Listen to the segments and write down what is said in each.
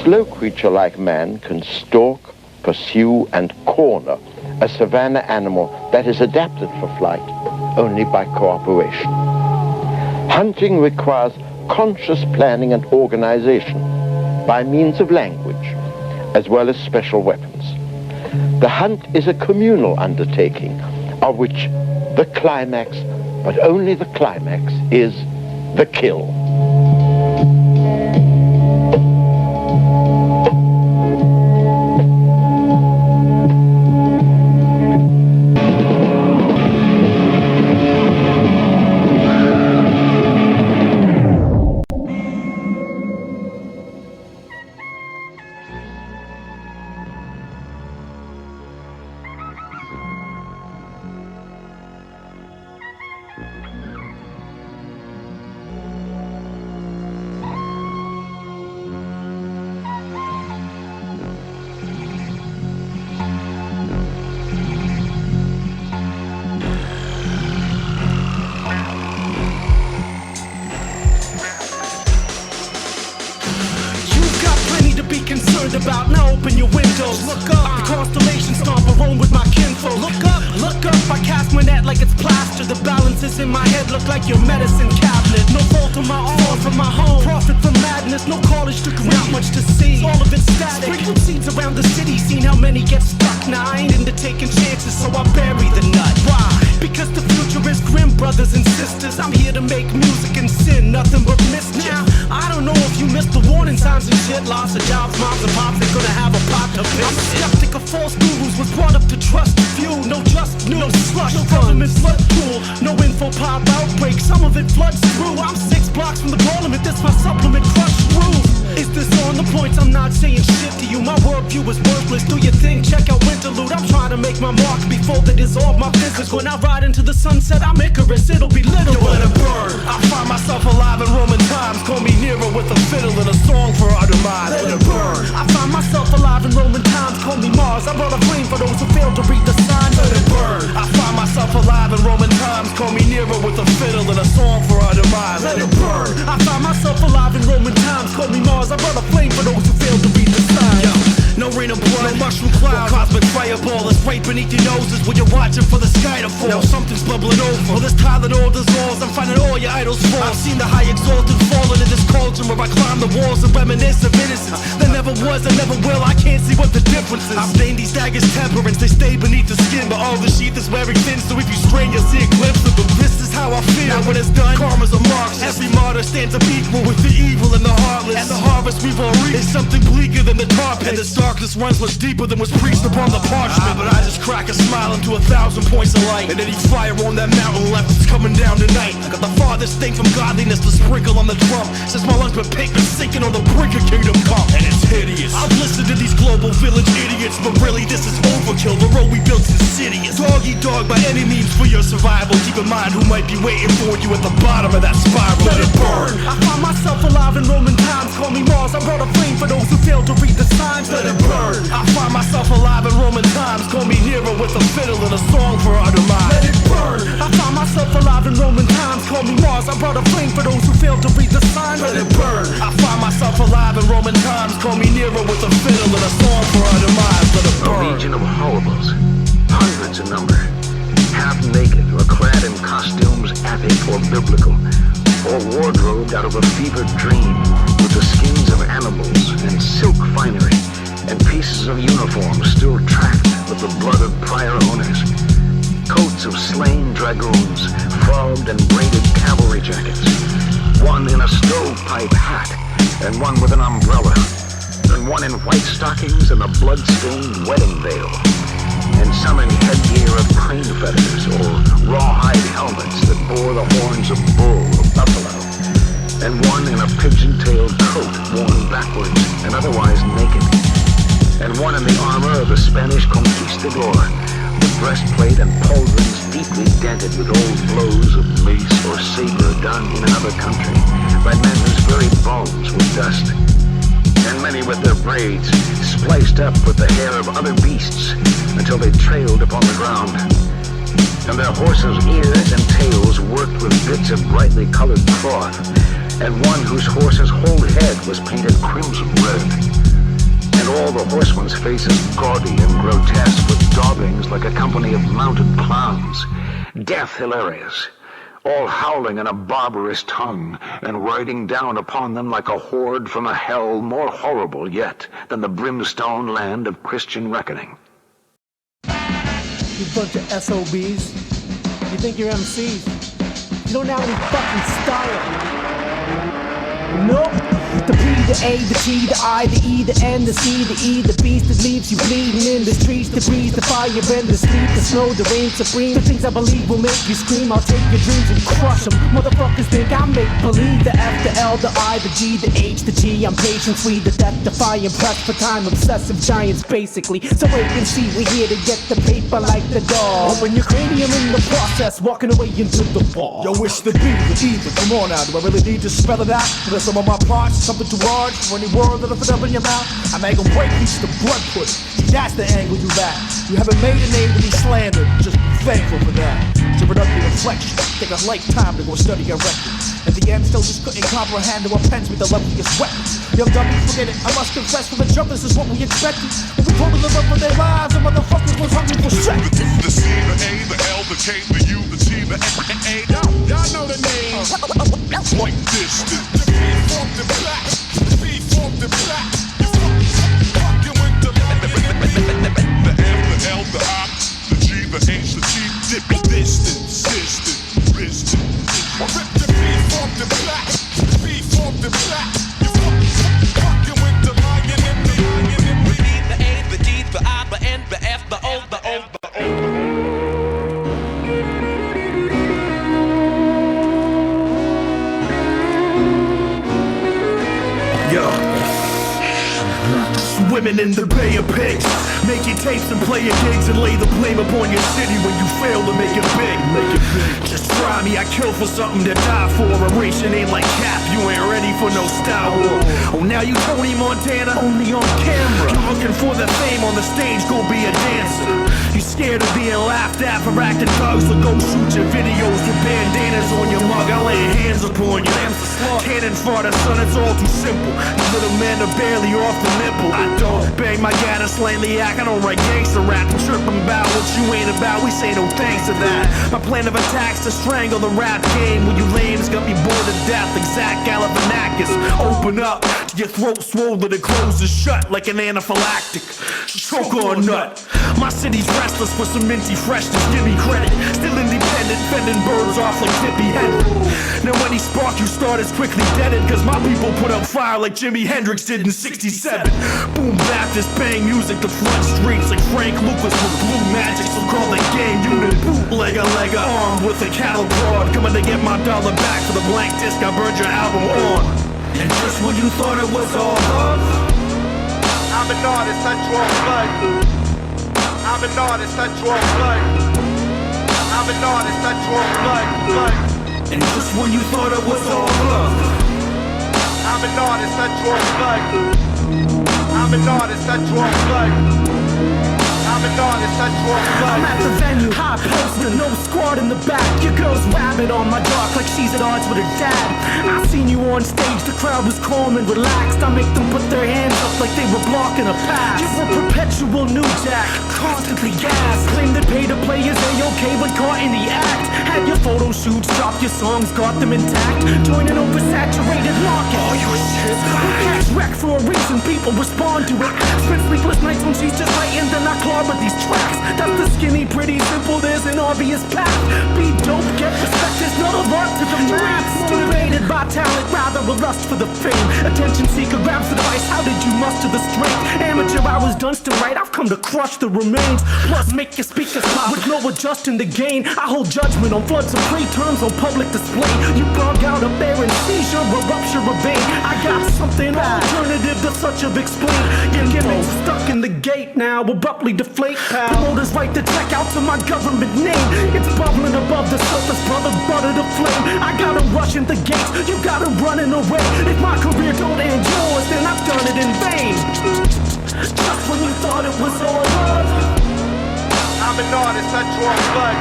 slow creature like man can stalk, pursue, and corner a savanna animal that is adapted for flight only by cooperation. Hunting requires conscious planning and organization by means of language, as well as special weapons. The hunt is a communal undertaking, of which the climax, but only the climax, is the kill. About now, open your windows. Look up, the constellation stomp alone with my kinfolk. Look up, I cast my net like it's plaster. The balances in my head look like your medicine cabinet. No fault on my arm from my home. Profit from madness, no college degree, not much to see. All of it's static. Sprinkled seeds around the city, seen how many get stuck. Now I ain't into taking chances, so I bury the nut. Why? Because the future is grim, brothers and sisters. I'm here to make music and sin, nothing but mischief. Now, I don't know if you missed the warning signs and shit. Loss of jobs, moms and pops, they're gonna have a pot to piss. I'm a skeptic of false gurus, was brought up to trust few. No just news, no slush, no government flood pool. No info pop outbreak, some of it floods through. I'm 6 blocks from the parliament, this my supplement crushed through. Is this on the points? I'm not saying shit to you. My worldview is worthless. Do your thing, check out Interlude. I'm trying to make my mark before they dissolve my physics. When I ride into the sunset, I'm Icarus. It'll be little. Yo, let it burn. I find myself alive in Roman times. Call me Nero with a fiddle and a song for our demise. Let it burn. I find myself alive in Roman times. Call me Mars. I brought a flame for those who failed to read the signs. Let it burn. I find myself alive in Roman times. Call me Nero with a fiddle and a song for our demise. Let it burn. I find myself alive in Roman times. Call me Mars. I brought a flame for those who failed to read the signs. Yo, no rain of blood, no mushroom cloud, cosmic fireball is right beneath your noses when you're watching for the sky to fall. Now something's bubbling over. Well, this Tylenol dissolves. I'm finding all your idols fall. I've seen the high exalted falling in this cauldron where I climb the walls and reminisce of innocence. There never was and never will. I can't see what the difference is. I've named these daggers temperance. They stay beneath the skin, but all the sheath is wearing thin. So if you strain, you'll see a glimpse of them. This is how I feel. Now when it's done, karma's a Marxist. Every martyr stands up equal with the evil and the heartless. And the harvest we've all reaped is something bleaker than the tar pit. And this darkness runs much deeper than was preached upon the parchment. But I just crack a smile into 1,000 points of light. And any fire on that mountain left is coming down tonight. I got the farthest thing from godliness to sprinkle on the drum. Since my lungs been pink, been sinking on the brink of kingdom come. And it's hideous. I've listened to these global village idiots, but really this is overkill. The road we built's insidious. Dog eat dog by any means for your survival. Keep in mind who might be waiting for you at the bottom of that spiral. Let it burn. I find myself alive in Roman times. Call me Mars. I brought a flame for those who failed to read the signs. Let it burn. I find myself alive in Roman times. Call me Nero with a fiddle and a song for our demise. Let it burn. I find myself alive in Roman times. Call me Mars. I brought a flame for those who failed to read the signs. Let it burn. I find myself alive in Roman times. Call me Nero with a fiddle and a song for our demise. Let it burn. A legion of horribles, hundreds in number, half naked or clad in costumes epic or biblical, or wardrobed out of a fevered dream with the skins of animals and silk finery and pieces of uniform still tracked with the blood of prior owners, coats of slain dragoons, frogged and braided cavalry jackets, one in a stovepipe hat and one with an umbrella, and one in white stockings and a blood-stained wedding veil, and some in headgear of crane feathers or rawhide helmets that bore the horns of bull or buffalo, and one in a pigeon-tailed coat worn backwards and otherwise naked, and one in the armor of the Spanish conquistador, with breastplate and pauldrons deeply dented with old blows of mace or saber done in another country by men whose very bones were dust, and many with their braids spliced up with the hair of other beasts until they trailed upon the ground, and their horses' ears and tails worked with bits of brightly colored cloth, and one whose horse's whole head was painted crimson red, and all the horsemen's faces gaudy and grotesque with daubings like a company of mounted clowns. Death hilarious, all howling in a barbarous tongue and riding down upon them like a horde from a hell more horrible yet than the brimstone land of Christian reckoning. You bunch of SOBs. You think you're MCs. You don't have any fucking style. Nope. The P, the A, the T, the I, the E, the N, the C, the E, the beast that leaves you bleeding in the streets, the breeze, the fire, and the sleet, the snow, the rain supreme. The things I believe will make you scream. I'll take your dreams and crush them. Motherfuckers think I make believe. The F, the L, the I, the G, the H, the G. I'm patient, sweet, the death, defying, pressed for time, obsessive giants basically. So wait and see, we're here to get the paper like the dog. Open your cranium in the process, walking away into the fall. Yo, it's the B, the E, the come on now. Do I really need to spell it out? There's some of my parts, something too large for any word that'll fit up in your mouth. I make them break each the blood pudding. See, that's the angle you at. You haven't made a name to be slandered. Just be thankful for that. To productive reflection, take a lifetime to go study a record. At the end, still just couldn't comprehend what pens with the loveliest weapons. Young dummies, forget it. I must confess from the jump, this is what we expected. When we told them to live for their lives, the motherfuckers was hungry for sex. The C, the A, the L, the K, the U, the T, the A. Y'all know the names. Like this. The B formed the black. The B formed the black. You fucking with the the M, the L, the I, the G, the H, the T. Distance. The B formed the black. The B formed the black. You fucking with the lion and the E, the A, the D, the I, the N, the F, the O, the O, the O. Women in the Bay of Pigs, making tapes and playing gigs and lay the blame upon your city when you fail to make it big. Just try me, I kill for something to die for. A race your name like Cap, you ain't ready for no Star War. Oh, now you Tony Montana, only on camera. You looking for the fame on the stage, go be a dancer. You scared of being laughed at for acting thugs, so go shoot your videos with bandanas on your mug. I lay hands upon you. Cannon fodder, son, it's all too simple. You little men are barely off the nipple. I don't bang my gat and slightly act. I don't write gangster rap and tripping about what you ain't about. We say no thanks to that. My plan of attack's to strangle the rap game. When you lames got me bored to death like Zach Galifianakis. Open up to your throat swollen and closes shut like an anaphylactic. Choke on nut. My city's restless for some minty freshness. Give me credit. Still independent, fending birds off like Tippy Henry. Now any spark you start is quickly deaded, cause my people put out fire like Jimi Hendrix did in '67. Boom Baptist bang music to flood streets like Frank Lucas with blue magic, so call the gang unit bootlegger, armed with a cattle prod, coming to get my dollar back for the blank disc I burned your album on. And just when you thought it was all love, I'm an artist, I draw blood. I'm an artist, I draw blood. I'm an artist, I draw blood. And just when you thought it was all love, I'm an artist, I draw blood. I'm an artist, I draw blood. I'm an artist, I draw blood. I'm at the venue, high poster, no squad in the back. Your girl's rabbit on my jock like she's at odds with her dad. I seen you on stage, the crowd was calm and relaxed. I make them put their hands up like they were blocking a pass. You were perpetual new jack, constantly gas. Claim that pay to play is A-okay but caught in the act. Had your photo shoots, dropped your songs, got them intact. Join an oversaturated market. all your shit's Catch wreck for a reason, people respond to it. Spend sleepless nights when she's just writing, then I claw with these tracks. That's the skinny, pretty simple, there's an obvious path. Be dope, get respect, there's not a lot to the max. Motivated by talent, rather a lust for the fame. Attention seeker grabs the device, how did you muster the strength? Amateur hours done still right, I've come to crush the remains. Plus make your speakers pop with no adjusting the gain. I hold judgment on floods of preterms on public display. You bug out up there and seizure or rupture a vein. I got something alternative to such of explain. Your gimmicks stuck in the gate now, abruptly deflate, pal. Promoters write the check out to my government name. It's bubbling above the surface, brother, butter the flame. I gotta rush in the gates, you gotta run in away. If my career don't end yours, then I've done it in vain. Just when you thought it was all love, I'm an artist, I draw blood.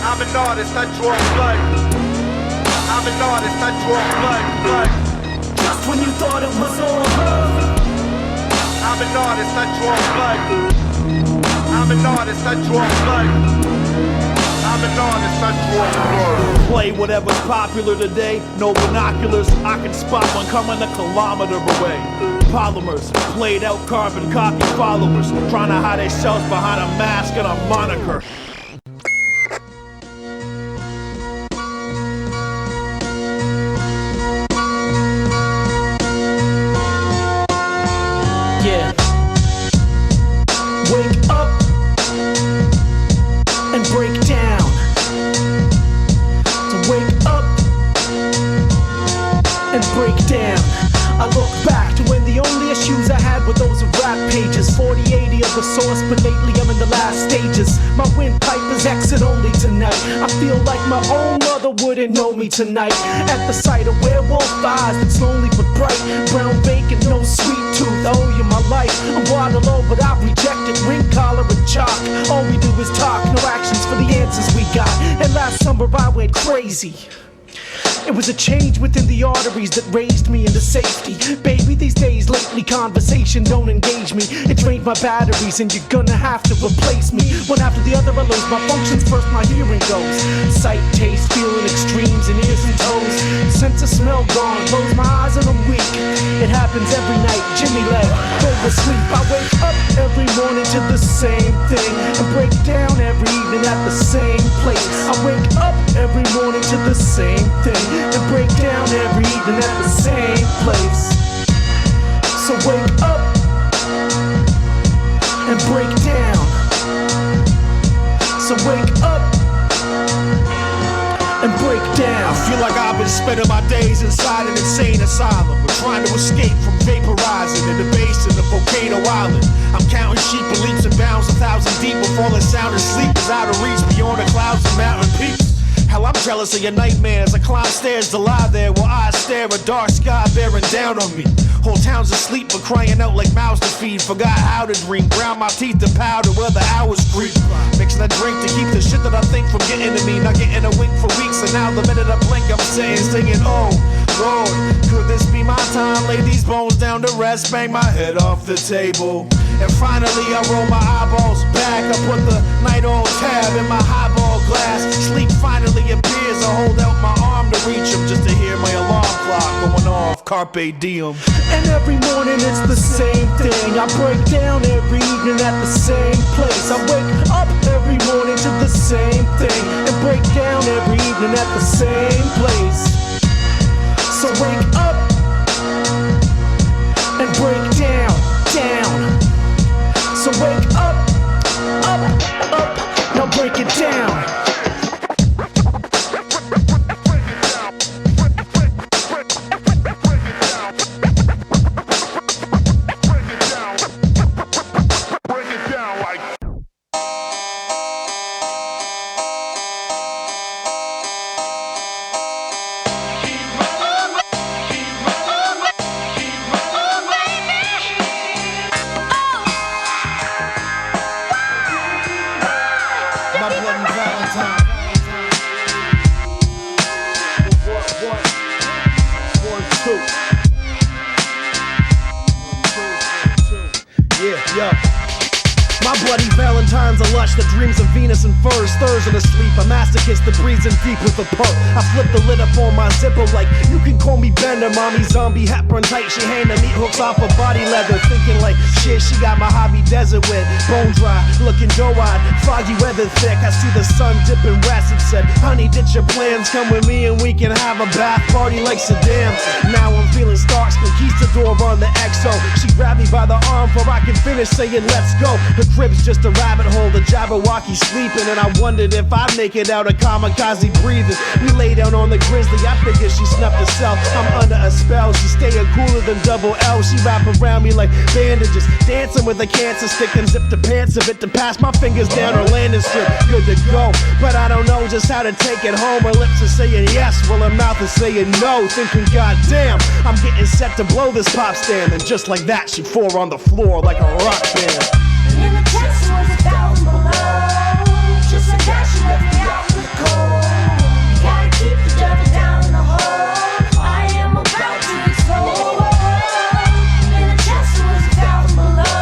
I'm an artist, I draw blood. I'm an artist, I draw blood. just when you thought it was all love, I'm an artist, I draw blood. I'm an artist, I draw blood. I'm an artist, I draw blood. Play whatever's popular today. No binoculars, I can spot one coming a kilometer away. Polymers, played out carbon copy followers, trying to hide themselves behind a mask and a moniker. Yeah. Wake up and break down. To wake up and break down. I look back to when the only issues I had were those of rap pages. 40-80 of the source, but lately I'm in the last stages. My windpipe is exit only tonight. I feel like my own mother wouldn't know me tonight. At the sight of werewolf eyes that's lonely but bright. Brown bacon, no sweet tooth, I owe you my life. I'm water low, but I've rejected ring collar and chalk. All we do is talk, no actions for the answers we got. And last summer I went crazy. It was a change within the arteries that raised me into safety. Baby, these days lately conversation don't engage me. It drained my batteries and you're gonna have to replace me. One after the other I lose my functions, first my hearing goes. Sight, taste, feeling extremes in ears and toes. Sense of smell gone, close my eyes and I'm weak. It happens every night, Jimmy leg, go to sleep. I wake up every morning to the same thing and break down every evening at the same place. I wake up every morning to the same thing and break down every evening at the same place. So wake up and break down. So wake up and break down. I feel like I've been spending my days inside an insane asylum. We're trying to escape from vaporizing in the basin of Volcano Island. I'm counting sheep in leaps and bounds 1,000 deep before the sound of sleep is out of reach beyond the clouds and mountain peaks. Hell, I'm jealous of your nightmares. I climb stairs to lie there while I stare a dark sky bearing down on me. Whole town's asleep but crying out like mouths to feed. Forgot how to dream, ground my teeth to powder where the hours creep. Mixing a drink to keep the shit that I think from getting to me. Not getting a wink for weeks, and now the minute I blink I'm singing, oh Lord, could this be my time? Lay these bones down to rest, bang my head off the table. And finally I roll my eyeballs back. I put the night on tab in my highball glass. Sleep finally appears. I hold out my arm to reach him just to hear my alarm clock going off. Carpe diem. And every morning it's the same thing. I break down every evening at the same place. I wake up every morning to the same thing and break down every evening at the same place. So wake up and break down, down. So wake up, now break it down. My bloody Valentine's a lush, the dreams of Venus and furs. Stirs in a sleep, a masochist that breathes in deep with a perk. I flip the lid up on my zipper like, you can call me Bender. Mommy zombie, Hepburn tight, she hang the meat hooks off her body leather. Thinking like, shit, she got my hobby desert wet. Bone dry, looking doe-eyed, foggy weather thick. I see the sun dipping west and said, honey, ditch your plans, come with me and we can have a bath party like Saddam. Now I'm feeling Starks, conquistador on the XO. She grabbed me by the arm before I can finish saying let's go. Her crib's just a rabbit hole, the Jabberwocky sleeping, and I wondered if I'd make it out of kamikaze breathing. We lay down on the grizzly, I figured she snuffed herself. I'm under a spell, she staying cooler than double L. She wrap around me like bandages, dancing with a cancer stick and zip the pants of it to pass my fingers down her landing strip. Good to go, but I don't know just how to take it home. Her lips are saying yes, while her mouth is saying no. Thinking, goddamn, I'm getting set to blow this pop stand, and just like that, she fell on the floor like a rock band. In the chest was 1,000 below. Just like that, she left me out in the cold. You gotta keep the devil down in the hole. I am about to explode. In the chest was 1,000 below.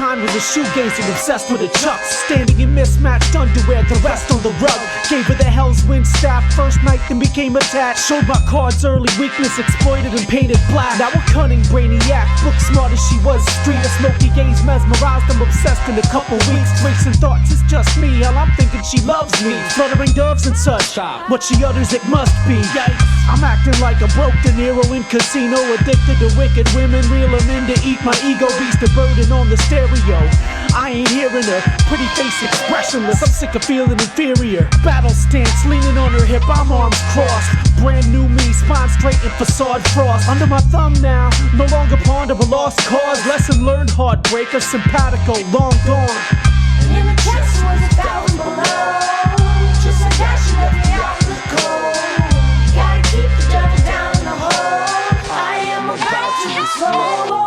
Valentine was a shoegazer obsessed with her chucks, standing in mismatched underwear, the rest on the rug. Gave her the Hell's Wind staff first night, then became attached. Showed my cards early, weakness exploited and painted black. Now a cunning brainiac, book smart as she was street. A smoky gaze mesmerized, I'm obsessed in a couple weeks. Racing thoughts, it's just me, hell I'm thinking she loves me. Fluttering doves and such, what she utters it must be. I'm acting like a broke De Niro in casino, addicted to wicked women, reel them in to eat my ego, beast a burden on the stereo. I ain't hearing her, pretty face expressionless, I'm sick of feeling inferior. Battle stance, leaning on her hip, I'm arms crossed. Brand new me, spine straight and facade frost. Under my thumb now, no longer ponder a lost cause. Lesson learned, heartbreaker, simpatico, long gone. And in the chest was 1,000 below, just a dash of me out in the cold. Gotta keep the devil down in the hole. I am about to explode.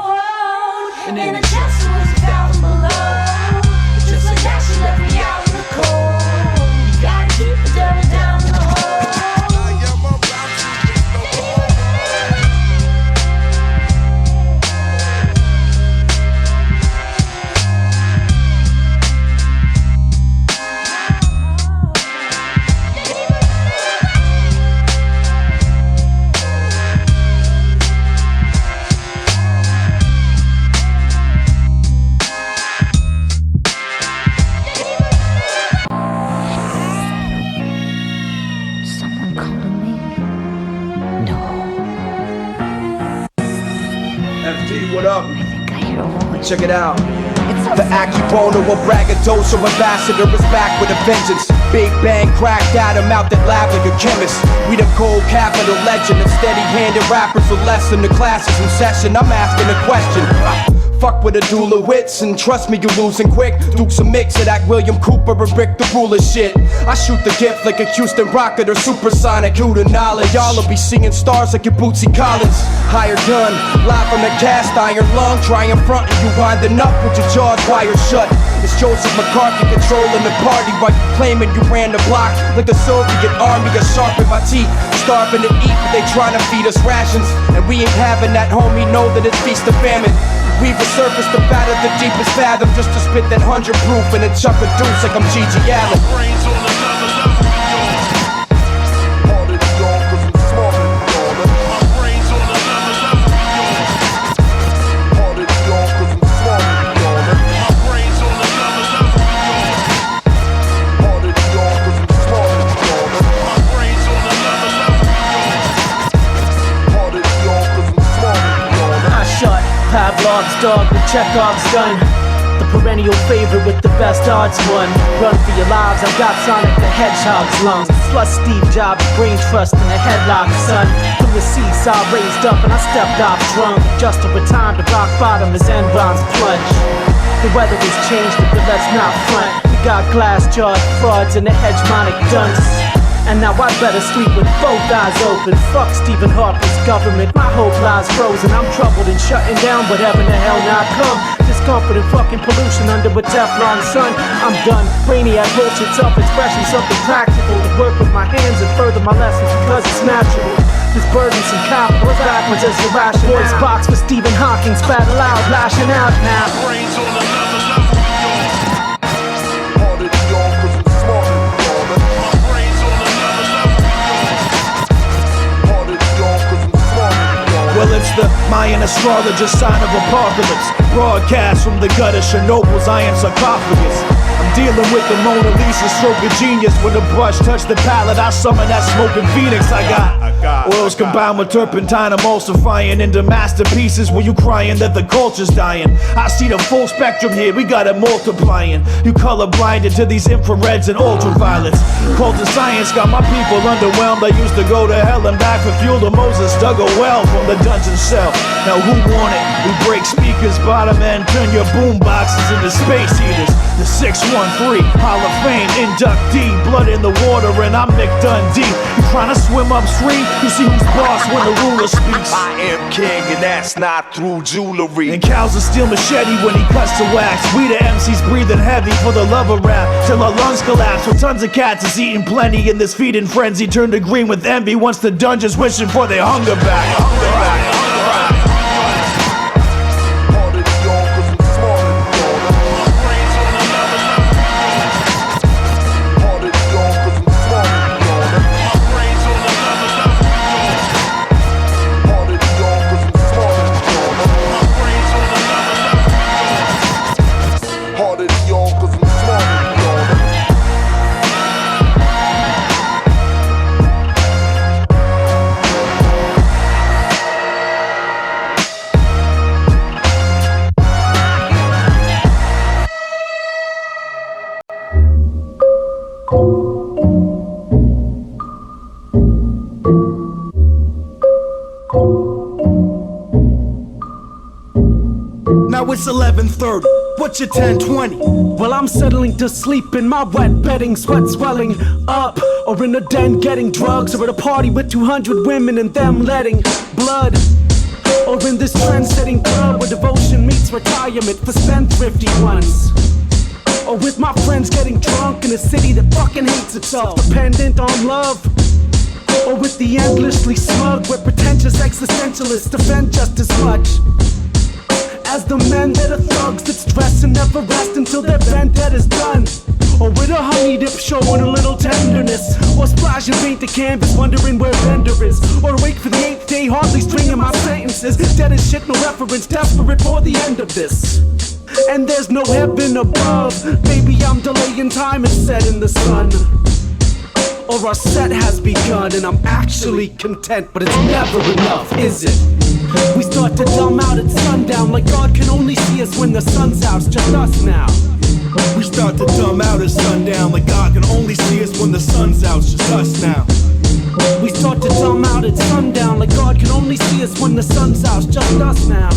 And in the chest was 1,000 below, just a dash of me out in the cold. Gotta keep the devil down in the hole. What up? Check it out. The Acubona or braggadocio ambassador is back with a vengeance. Big bang cracked at him out that lab like a chemist. We the cold capital legend of steady-handed rappers with less in the classes in session. I'm asking a question. Fuck with a duel of wits, and trust me, you're losing quick. Dukes a mix of that William Cooper and Rick the Ruler shit. I shoot the gift like a Houston rocket or supersonic. Who the knowledge? Y'all'll be seeing stars like your Bootsy Collins. Higher gun, live from the cast iron lung. Try in front and you winding up with your jaws wired shut. It's Joseph McCarthy controlling the party while you claiming you ran the block like the Soviet army. I sharpen my teeth, starving to eat, but they trying to feed us rations. And we ain't having that, homie, know that it's feast of famine. We've resurfaced the bat of the deepest fathom just to spit that 100 proof and then chuck a deuce like I'm Gigi Allen. Brains on another level beyond. Harder than y'all, cause I'm smarter than y'all. My brains on another level beyond. Harder than y'all, cause I'm smarter than y'all. My brains on another level beyond. Harder than y'all, cause I'm smarter than y'all. My brains on another level beyond. Harder than y'all, cause I'm smarter than y'all. I shot Pavlov's dog with Chekhov's gun. The perennial favorite with the best odds won. Run for your lives, I've got Sonic the Hedgehog's lungs. Plus Steve Jobs' brain trust in a headlock, son. From the seesaw raised up and I stepped off drunk. Just over time to rock bottom as Enron's plunge. The weather has changed it, but let's not front. We got glass-jawed frauds and the hegemonic dunce. And now I better sleep with both eyes open. Fuck Stephen Harper's government, my hope lies frozen. I'm troubled and shutting down whatever the hell not come. Discomfort and fucking pollution under a Teflon sun. I'm done, brainiac bullshit, self-expression, something practical. To work with my hands and further my lessons because it's natural. This burdensome capital is backwards as irrational. Voice box for Stephen Hawking, spat loud, lashing out now. Brains on another level beyond. Harder than y'all, cause I'm smarter than y'all. My brains on another level beyond. Harder than y'all, cause I'm smarter than y'all. Well, it's the Mayan astrologer sign of apocalypse. Broadcast from the gut of Chernobyl's iron sarcophagus. I'm dealing with the Mona Lisa stroke of genius. When the brush touched the palette, I summon that smoking phoenix I got. Oils combined with turpentine, emulsifying into masterpieces. Were you crying that the culture's dying? I see the full spectrum here, we got it multiplying. You color blinded to these infrareds and ultraviolets. Cult of science got my people underwhelmed. I used to go to hell and back for fuel to Moses dug a well from the dungeon cell. Now who want it? We break speakers, bottom end, turn your boom boxes into space heaters. The 613 Hall of Fame inductee, blood in the water and I'm Mick Dundee. You trying to swim upstream? You see who's boss when the ruler speaks. I am king and that's not through jewelry. And cows will steal machete when he cuts to wax. We the MCs breathing heavy for the love of rap till our lungs collapse. With tons of cats is eating plenty in this feeding frenzy. Turned to green with envy once the dungeons wishing for their hunger back. Hunger back. Harder than y'all, cause I'm smarter than y'all. harder than y'all, cause I'm smarter than y'all. Now it's 11:30. What's your 10:20? Well, I'm settling to sleep in my wet bedding, sweat swelling up, or in a den getting drugs, or at a party with 200 women and them letting blood, or in this trend-setting club where devotion meets retirement for spendthrifty ones, or with my friends getting drunk in a city that fucking hates itself, dependent on love. Or with the endlessly smug where pretentious existentialists defend just as much as the men that are thugs that stress and never rest until their vendetta's done. Or with a honey dip showing a little tenderness, or splash and paint the canvas wondering where Bender is, or wait for the 8th day hardly stringing my sentences, dead as shit, no reference, desperate for the end of this. And there's no heaven above, maybe I'm delaying time and setting the sun, or our set has begun and I'm actually content, but it's never enough, is it? We start to dumb out at sundown like God can only see us when the sun's out, it's just us now. We start to dumb out at sundown like God can only see us when the sun's out, it's just us now. We start to dumb out at sundown like God can only see us when the sun's out, it's just us now.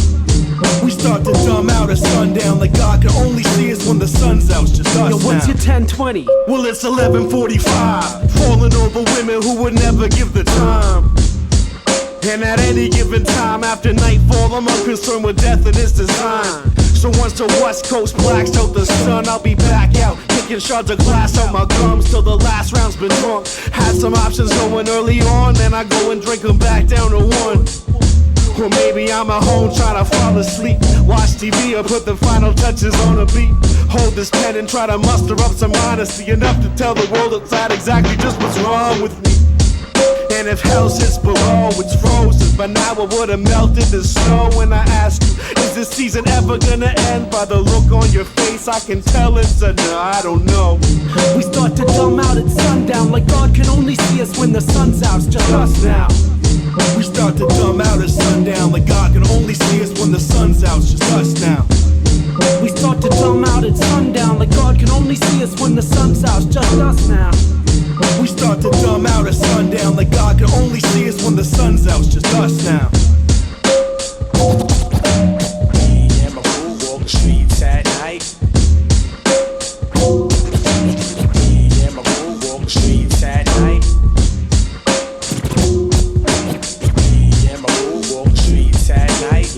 We start to dumb out at sundown like God can only see us when the sun's out, it's just us Yo, what's now. your 10:20? Well, it's 11:45, falling over women who would never give the time. And at any given time after nightfall, I'm unconcerned with death and its design. So once the West Coast blacks out the sun, I'll be back out, kicking shards of glass out my gums till the last round's been drunk. Had some options going early on, then I go and drink them back down to one. Or maybe I'm at home trying to fall asleep, watch TV or put the final touches on a beat. Hold this pen and try to muster up some honesty, enough to tell the world outside exactly just what's wrong with me. And if hell sits below, it's frozen. By now it would've melted the snow. When I ask you, is this season ever gonna end? By the look on your face, I can tell it's a no, I don't know. We start to dumb out at sundown like God can only see us when the sun's out, it's just us now. We start to dumb out at sundown like God can only see us when the sun's out, it's just us now. We start to dumb out at sundown like God can only see us when the sun's out, it's just us now. We start to dumb out at sundown like God can only see us when the sun's out, it's just us now. Me and my boo walk the streets at night. Me and my boo walk the streets at night. Me and my boo walk the streets at night.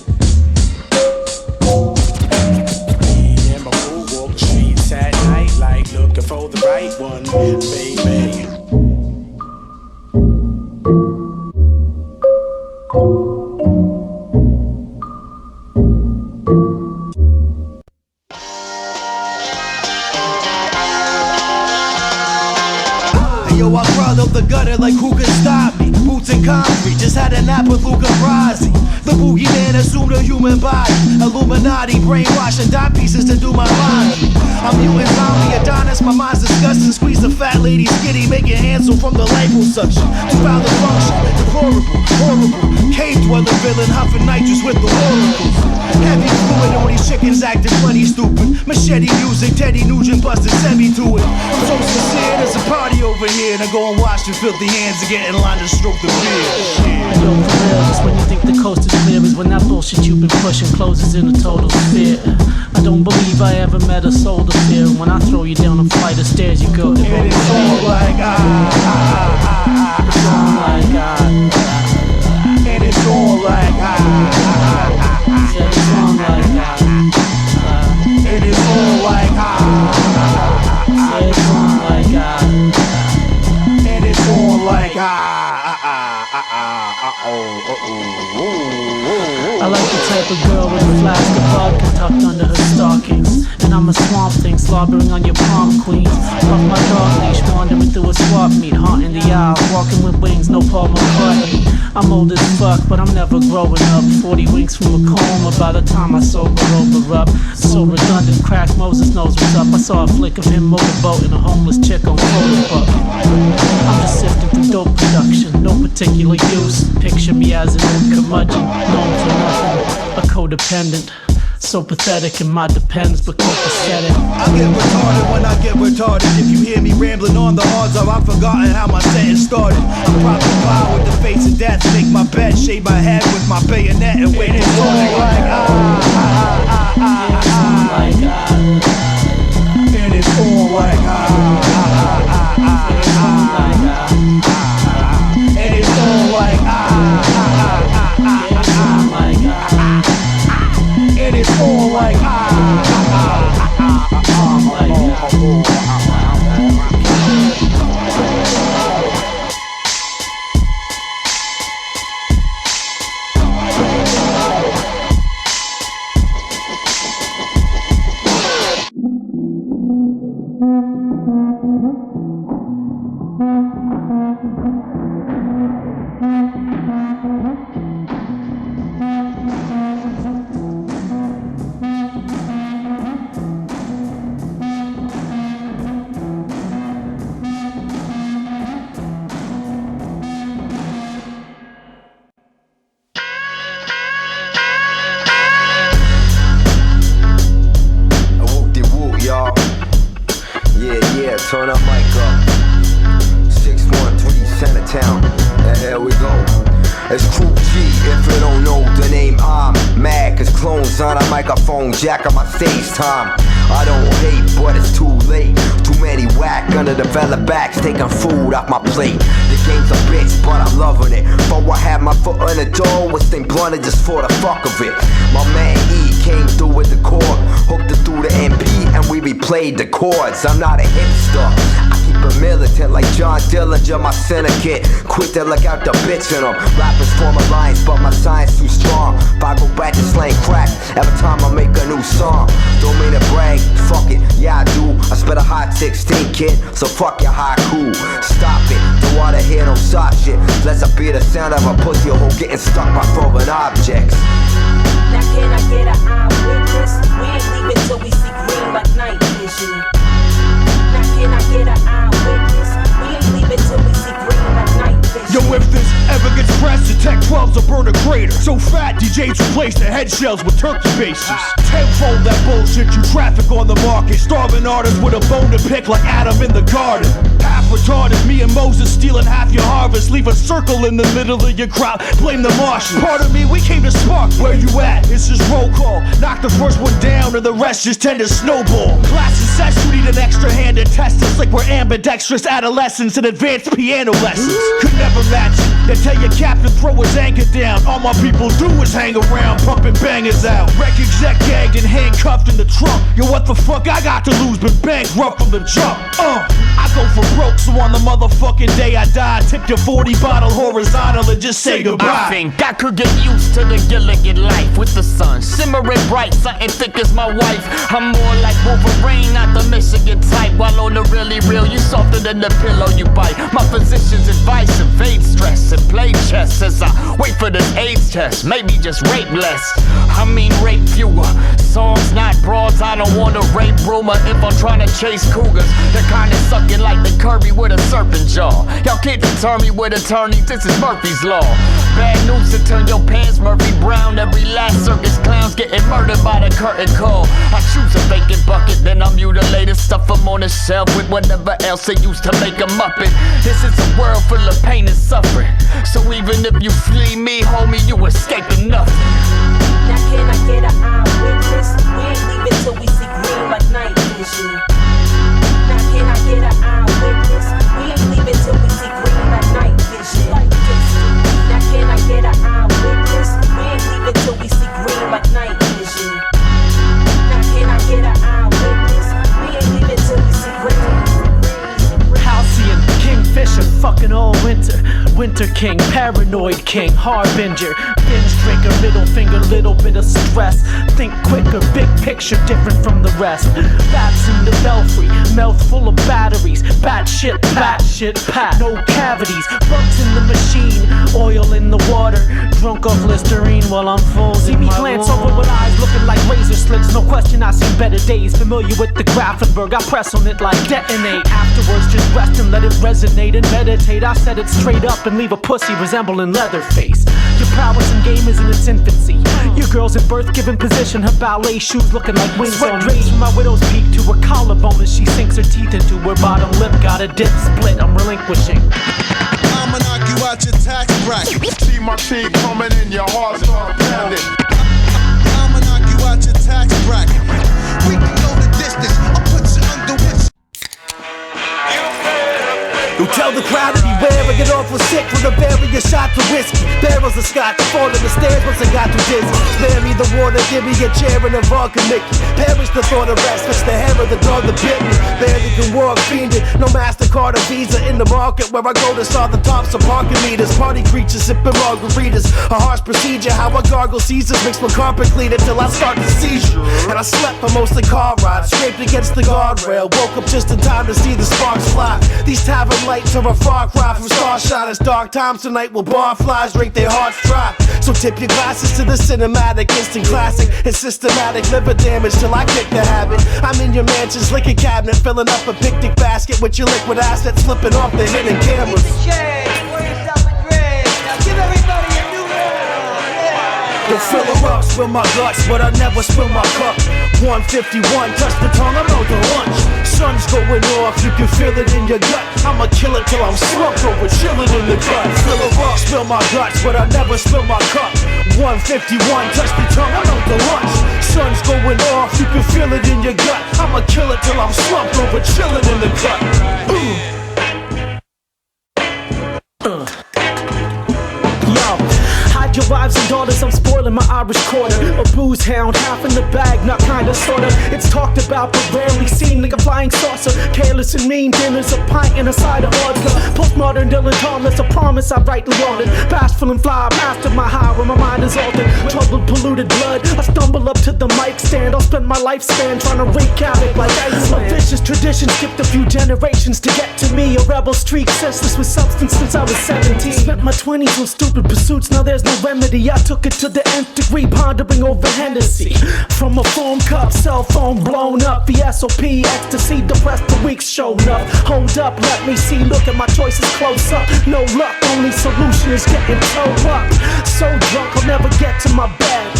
Me and my boo walk the streets at night, like looking for the right one, baby. Yo, I crawled up the gutter like who could stop me? Boots and concrete, just had a nap with Luca Brasi. The boogeyman assumed a human body. Illuminati, brainwashing dime pieces to do my laundry. I'm mutant zombie Adonis, my mind's disgusting. Squeeze the fat lady skitty, make it Hansel from the label suction. To found the function, deplorable, horrible. Cave dweller villain, huffing nitrous with the oracles. Heavy fluid on these chickens acting plenty stupid. Machete music, Teddy Nugent busted semi to it. I'm so sincere, there's a party over here. Now go and wash your filthy hands and get in line to stroke the beard. Yo, for real, just when you think the coast is clear is when that bullshit you've been pushing closes in a total sphere. I don't believe I ever met a soul to fear. When I throw you down a flight of stairs, you go. And it's all like It's all like and it's all like Yeah, it's all like and it's all like Yeah, it's all like and it's all like I like the type of girl with a flask of vodka tucked under her stockings. And I'm a swamp thing, slobbering on your palm, queen. Off my dog leash, wandering through a swap meet, haunting the aisle, walking with wings, no Paul McCartney. I'm old as fuck, but I'm never growing up. 40 winks from a coma by the time I sober over up. So redundant, crack Moses knows what's up. I saw a flick of him motorboating a homeless chick on Photobook. I'm just sifting through dope production, no particular use. Picture me as an old curmudgeon, known for nothing, a codependent. So pathetic and my depends, but copacetic. I get retarded when I get retarded. If you hear me rambling on, the odds are I've forgotten how my sentence started. I'm probably blind with the face of death. Make my bed, shave my head with my bayonet and wait it for me like and it's all like and it's all like and it's all like turn that mic up. 613 Centertown, and here we go. It's Crew G, if you don't know the name, I'm mad, cause clones on a microphone, jack on my stage time. I don't hate, but it's too late. Too many whack, underdeveloped backs taking food off my plate. The game's a bitch, but I'm loving it. But I had my foot on the door, was staying blunted just for the fuck of it. My man E came through with the cord, hooked it through the MP, and we replayed the chords. I'm not a hipster, I keep it militant like John Dillinger, my syndicate. Quick to look out the bitch in them. Rappers form alliance, but my science too strong. If I go back to slang crack, every time I make a new song. Don't mean to brag, fuck it, yeah I do. I spit a hot 16, kid, so fuck your haiku. Stop it, don't wanna hear no soft shit. Let's be the sound of a pussy hole getting stuck by foreign objects. Now can I get an eyewitness? We ain't leaving till we see green like night vision. Now can I get an eyewitness? We ain't leaving till we see green like night vision. Yo, if this ever gets pressed, the Tech 12's a burn a crater. So fat, DJs replace the head shells with turkey bases. Tenfold that bullshit, you traffic on the market. Starving artists with a bone to pick like Adam in the garden. Half retarded, me and Moses stealing half your harvest. Leave a circle in the middle of your crowd, blame the Martians. Pardon me, we came to spark, where you at? It's just roll call. Knock the first one down and the rest just tend to snowball. Class in session, you need an extra hand to test us like we're ambidextrous adolescents in advanced piano lessons. Could never match it. They tell your captain throw his anchor down. All my people do is hang around, pumping bangers out. Wreck exec gagged and handcuffed in the trunk. Yo, what the fuck I got to lose but bankrupt from the jump? I go for broke, so on the motherfucking day I die, tip your 40 bottle horizontal and just say goodbye. I think I could get used to the Gilligan life with the sun simmering bright, something thick as my wife. I'm more like Wolverine, not the Michigan type. While on the really real, you softer than the pillow you bite. My physician's advice: evade stress and play chess as I wait for this AIDS test. Maybe just rape less. I mean rape fewer. Songs not broads, I don't want to rape rumor if I'm trying to chase cougars. They're kinda sucking like the Kirby with a serpent jaw. Y'all can't deter me with attorneys, this is Murphy's Law. Bad news to turn your pants Murphy Brown. Every last circus clown's getting murdered by the curtain call. I choose a vacant bucket, then I mutilate and stuff them on the shelf with whatever else they used to make a muppet. This is a world full of pain and suffering, so even if you flee me, homie, you escaping nothing. Now can I get an eyewitness? We ain't leaving till we see green like night vision. Now can I get an eyewitness? We ain't leaving till we see green like night vision. Now can I get an eyewitness? We ain't leaving till we see green like night vision. Now can I get an eyewitness? We ain't leaving till we see green. Halcyon, Kingfisher, fucking all winter. Winter King, Paranoid King, Harbinger. binge drinker, middle finger, little bit of stress. Think quicker, big picture, different from the rest. Bats in the belfry, mouth full of batteries. Bat shit, pat, no cavities. Bugs in the machine, oil in the water. Drunk off Listerine while I'm folding. See me glance over with eyes looking like razor slits. No question, I seen better days. Familiar with the Grafenberg, I press on it like detonate. Afterwards, just rest and let it resonate and meditate. I set it straight up and leave a pussy resembling Leatherface. Your prowess in game is in its infancy. Your girl's in birth-given position, her ballet shoes looking like wings. Sweat drains from my widow's peak to her collarbone as she sinks her teeth into her bottom lip. Got a dip split, I'm relinquishing. I'ma knock you out your tax bracket. See my team coming in, your heart start pounding. I'ma knock you out your tax bracket. We can go the distance, I'll put you under which. Don't tell the crowd to beware, I get awful sick with a barrier shot to whiskey. Barrels of scotch, fall in the stairs once I got too dizzy. Spare me the water, give me a chair and a vodka Mickey. Perish the thought of rest, touch the hair of the dog that bit me. Barely can walk, fiending, no MasterCard or Visa in the market where I go to saw the tops of parking meters. Party creatures sipping margaritas, a harsh procedure, how I gargle Caesars, mix my carpet cleaner till I start to seizure. And I slept for mostly car rides, scraped against the guardrail, woke up just in time to see the sparks fly. These tavern lights are a far cry from starshine. It's dark times tonight will bar flies drink their hearts dry. So tip your glasses to the cinematic, instant classic. It's systematic, liver damage till I kick the habit. I'm in your mansion's liquor cabinet, filling up a picnic basket with your liquid assets, flipping off the hidden cameras. Don't fill her up, spill my guts, but I never spill my cup. 151, touch the tongue, I'm out to lunch. Sun's going off, you can feel it in your gut. I'ma kill it till I'm slumped over, chilling in the gut. Fill her up, spill my guts, but I never spill my cup. 151, touch the tongue, I'm out to lunch. Sun's going off, you can feel it in your gut. I'ma kill it till I'm slumped over, chilling in the gut. Your wives and daughters, I'm spoiling my Irish quarter. A booze hound, half in the bag, not kinda sorta. It's talked about but rarely seen like a flying saucer. Careless and mean, dinner's a pint and a side of vodka. Postmodern Dylan Thomas, a promise I rightly wanted. Bashful and fly, master my high where my mind is altered. Troubled, polluted blood, I stumble up to the mic stand. I'll spend my lifespan trying to wreak havoc like Iceland. A vicious tradition skipped a few generations to get to me. A rebel streak, senseless with substance since I was 17. Spent my 20s on stupid pursuits, now there's no remedy. I took it to the nth degree, pondering over Hennessy. From a foam cup, cell phone blown up. VSOP, ecstasy, depressed, the week's shown up. Hold up, let me see, look at my choices close up. No luck, only solution is getting towed up. So drunk, I'll never get to my bed.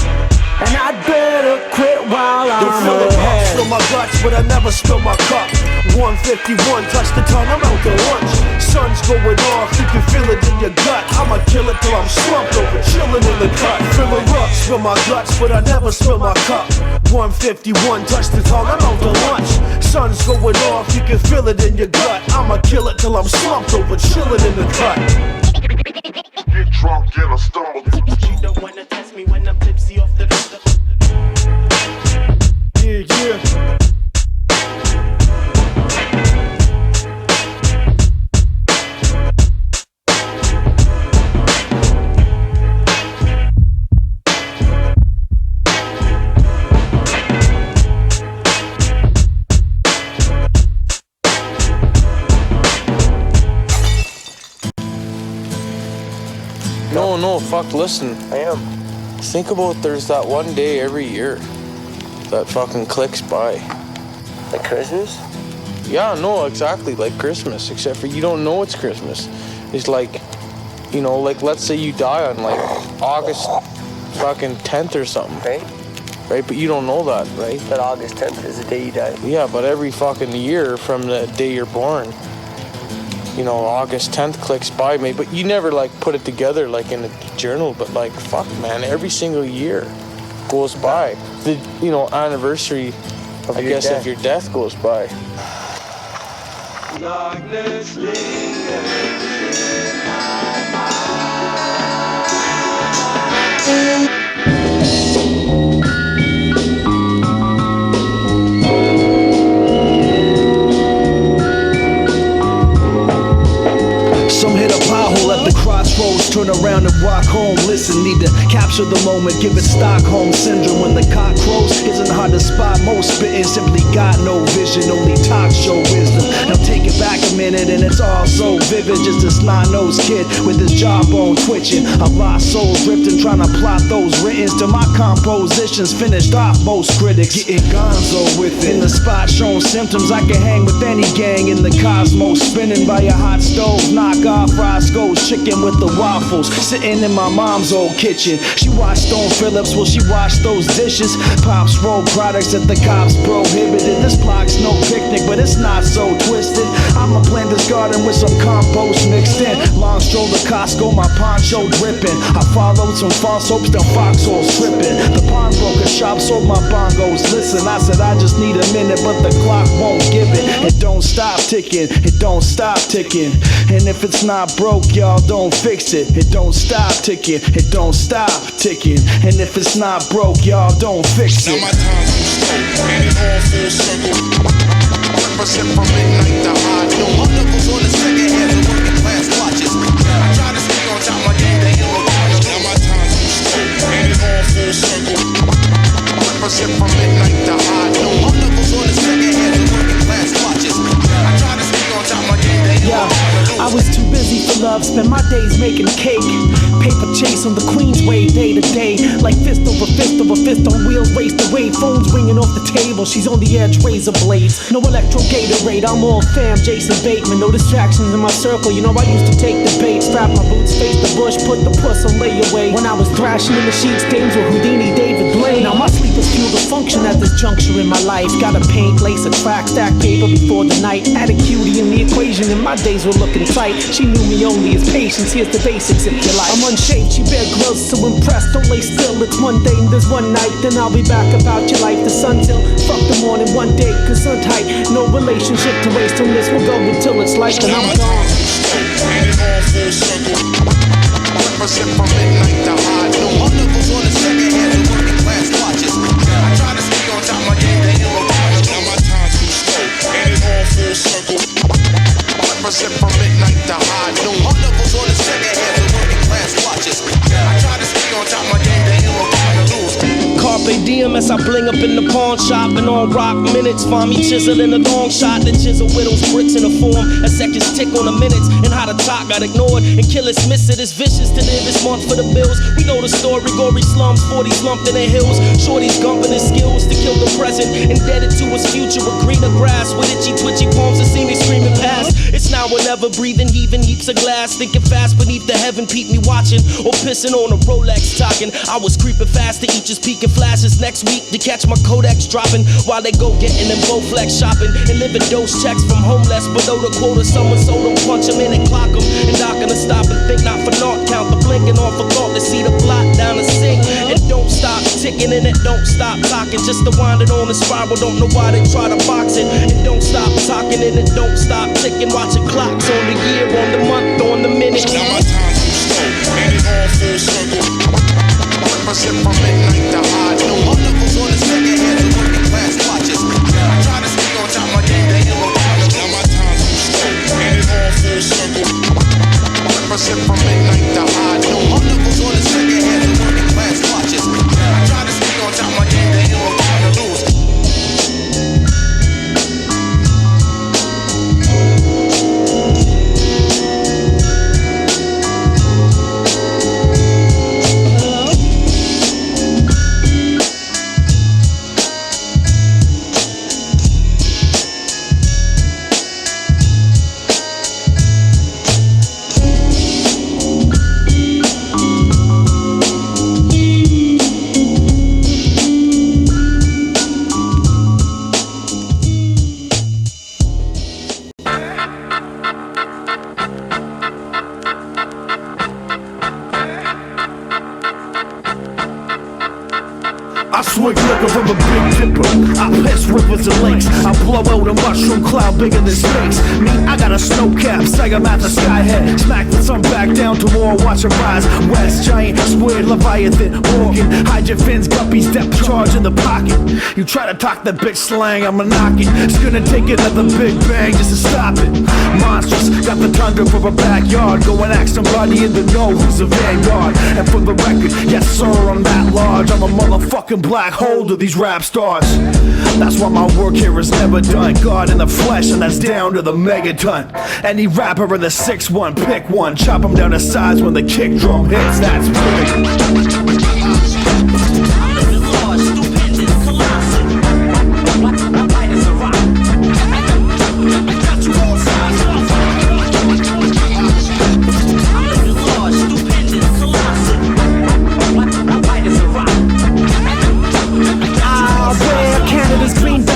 And I'd better quit while I'm ahead. Spill my guts, but I never spill my cup. 151, touch the tongue, I'm out to lunch. Sun's going off, you can feel it in your gut. I'ma kill it till I'm slumped over, chilling in the cut. Fill her up, spill my guts, but I never spill my cup. 151, touch the tongue, I'm out to lunch. Sun's going off, you can feel it in your gut. I'ma kill it till I'm slumped over, chilling in the cut. Get drunk, get a stumble. She don't wanna test me when I'm tipsy off the Yeah. No, fuck, listen. I am. Think about there's that one day every year that fucking clicks by. Like Christmas? Yeah, no, exactly, like Christmas, except for you don't know it's Christmas. It's like, you know, like let's say you die on like August fucking 10th or something. Right, but you don't know that, right? But August 10th is the day you die. Yeah, but every fucking year from the day you're born, you know, August 10th clicks by, mate, but you never like put it together like in a journal, but like, fuck, man, every single year goes by. The, you know, anniversary of, I guess, of your death goes by. Some hit a pothole at the crossroads, turn around and walk home. Listen, need to capture the moment, give it Stockholm syndrome. When the cock crows, isn't hard to spot. Most spitting simply got no vision, only talk show wisdom. Now take it back a minute and it's all so vivid. Just a snot-nosed kid with his jawbone twitching. A lost soul ripped and trying to plot those writtens to my compositions. Finished off most critics, getting gonzo with it. In the spot showing symptoms, I can hang with any gang in the cosmos. Spinning by a hot stove, knock off Roscoe's chicken with the waffles. Sitting in my mom's old kitchen. She watched Stone Phillips while she washed those dishes. Pops roll products that the cops prohibited. This block's no picnic, but it's not so twisted. I'ma plant this garden with some compost mixed in. Long stroll to Costco, my poncho dripping. I followed some false hopes, till foxholes tripping. The pawnbroker shop sold my bongos. Listen, I said I just need a minute, but the clock won't give it. It don't stop ticking, it don't stop ticking. And if it's not broke, y'all don't fix it. It don't stop ticking, it don't stop ticking. And if it's not broke, y'all don't fix it. Now my time's too slow, and it all full circle. Represent from midnight to high noon. My knuckles on the second hands of working class watches. I try to speak on top my game, they ain't no. Now my time's too slow, and it all full circle. Represent from midnight to high noon. My knuckles on the second hands of working class watches. I try to speak on top my game, they ain't no. I was too busy for love, spent my days making cake. Paper chase on the Queensway, day to day. Like fist over fist on wheels, raced away. Phones ringing off the table, she's on the edge, razor blades. No electro Gatorade, I'm all fam, Jason Bateman. No distractions in my circle, you know I used to take the bait. Strap my boots, face the bush, put the puss on layaway. When I was thrashing in the sheets, games with Houdini, David Blaine. Now my sleepers fuel the function at this juncture in my life. Gotta paint, lace a track, stack paper before the night. Add a cutie in the equation and my days were looking tight. She knew me only as patience, here's the basics if you like. I'm unshaved, she bear grills, so impressed. Don't lay still, it's one day and there's one night. Then I'll be back about your life, the sun till fuck the morning, one day, cause I'm tight. No relationship to waste on this, we'll go until it's light, then I'm gone. And it all full circle. Represent from midnight to high noon. My knuckles on the second hands of working class watches. I try to speak on top my game, they ain't no. Now my time's too slow, and it all full circle. Represent from midnight to high noon. My knuckles on the second hands of working class watches. I try to speak on top my game, they ain't no. Carpe diem as I bling up in the pawn shop. And on rock minutes, find me chiseling a long shot. The chisel whittles bricks in a form as seconds tick on the minutes. And how the talk got ignored and killers miss it. It's vicious to live this month for the bills. We know the story, gory slums, 40s lumped in the hills. Shorty's gumping his skills to kill the present. Indebted to his future with greener grass. With itchy, twitchy palms that see me screaming past. It's now or never, breathing, heaving heaps of glass. Thinking fast beneath the heaven, peep me watching. Or pissing on a Rolex talking. I was creeping fast to each just peeking flashes next week to catch my Kodaks dropping. While they go getting them Bowflex shopping. And living dose checks from homeless below the quota. Someone sold them, punch them in and clock them. And not gonna stop and think not for naught. Count the blinking off a thought to see the plot down the sink. And don't stop ticking and it don't stop talking. Just to wind it on the spiral, don't know why they try to box it. And don't stop talking and it don't stop ticking. Watching clocks on the year, on the month, on the minute. Now my time's too slow, and it all full circle. Represent from midnight to high noon. My knuckles on the second hands of working class watches. I try to speak on top my game, they ain't no. Now my time's too slow, and it all full circle. Represent from midnight to high noon. My knuckles on the second hands of working class watches. I try to speak on top my game, they ain't no. blow out a mushroom cloud bigger than space. Me, I got a snow cap, Sega at the skyhead. Smack the sun back down to war, watch it rise west. Giant, squared, Leviathan, organ. Hide your fins, guppies, depth charge in the pocket. You try to talk that bitch slang, I'ma knock it. It's gonna take another big bang just to stop it. Monstrous, got the tundra for a backyard. Go and ask somebody in the know who's a vanguard. And for the record, yes sir, I'm that large. I'm a motherfucking black hole to these rap stars. That's why my work here is never done. God in the flesh, and that's down to the megaton. Any rapper in the 6-1, pick one. Chop him down to size when the kick drum hits. That's big.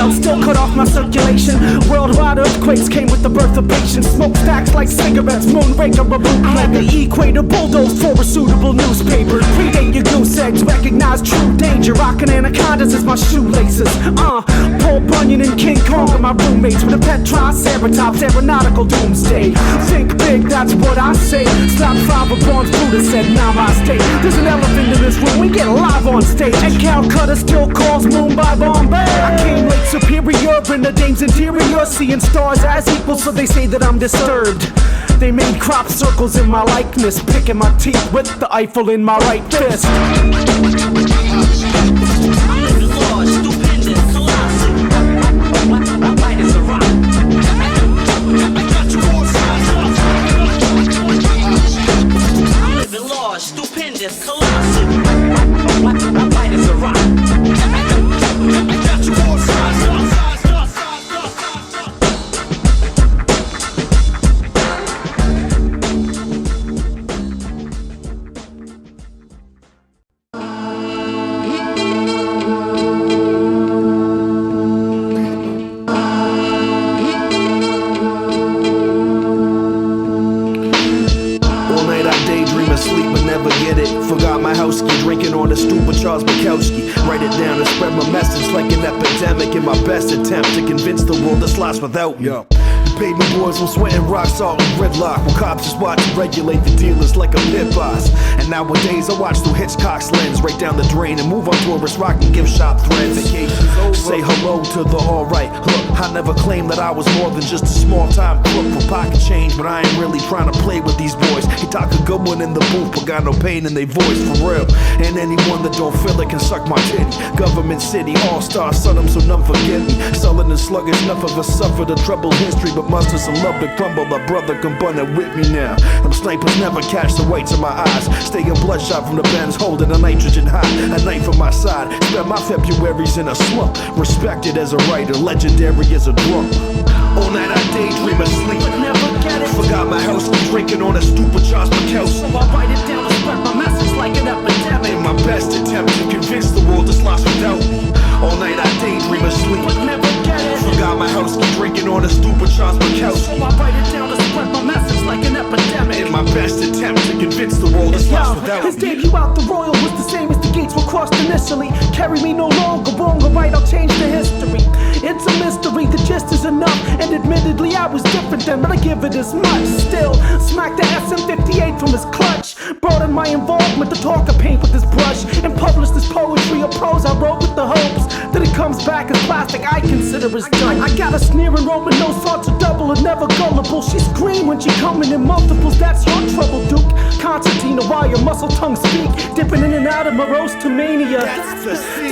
Still cut off my circulation. Worldwide earthquakes came with the birth of patience. Smokestacks like cigarettes, moonraker, a bootleg. I had the equator bulldozed for a suitable newspaper. Predate your goose eggs, recognize true danger. Rockin' anacondas as my shoelaces. Paul Bunyan and King Kong are my roommates. With a pet triceratops, aeronautical doomsday. Think big, that's what I say. Slap 5 of Barnes Buddha said namaste. There's an elephant in this room, we get live on stage. And Calcutta still calls Mumbai Bombay. I came late, superior in the dame's interior, seeing stars as equal, so they say that I'm disturbed. They made crop circles in my likeness, picking my teeth with the Eiffel in my right fist. Without me. Baby boys, I'm sweating rock salt and gridlock. While cops just watch and regulate the dealers like a pit boss. And nowadays I watch through Hitchcock's lens, right down the drain and move on tourist rock and gift shop threads. Say hello to the alright. Look, I never claimed that I was more than just a small time crook for pocket change, but I ain't really trying to play with these boys. He talk a good one in the booth, but got no pain in their voice for real. And anyone that don't feel it can suck my titty. Government city, all-star, son, I'm so none forget me. Sullen and sluggish, enough of us suffered a troubled history, but muster some love to crumble. A brother can bun it with me now. Them snipers never catch the whites of my eyes. Staying bloodshot from the Benz, holding a nitrogen high. A knife on my side. Spent my Februaries in a slump. Respected as a writer, legendary as a drummer. All night I daydream and sleep, but never get it. Forgot my house, drinking on a stupid Charles McKell. So I write it down to spread my message like an epidemic. In my best attempt to convince the world it's lost without me. All night I daydream and sleep, but never get it. Forgot my house, drinking on a stupid Charles McKell. So I write it down to spread my message like an epidemic. In my best attempt to convince the world it's lost without me. His debut out the Royal was the same as the gates were crossed initially. Carry me no longer, wrong or right, I'll change the history. It's a mystery, the gist is enough. And admittedly I was different then, but I give it as much. Still, smack the SM58 from his clutch. Brought in my involvement to talk of paint with this brush. And published this poetry or prose I wrote with the hopes that it comes back as plastic I consider as done. I got a sneering Roman, no thoughts are double and never gullible. She scream when she coming in multiples, that's your trouble, Duke. Concertina, wire, muscle tongue speak, dipping in and out of morose to mania.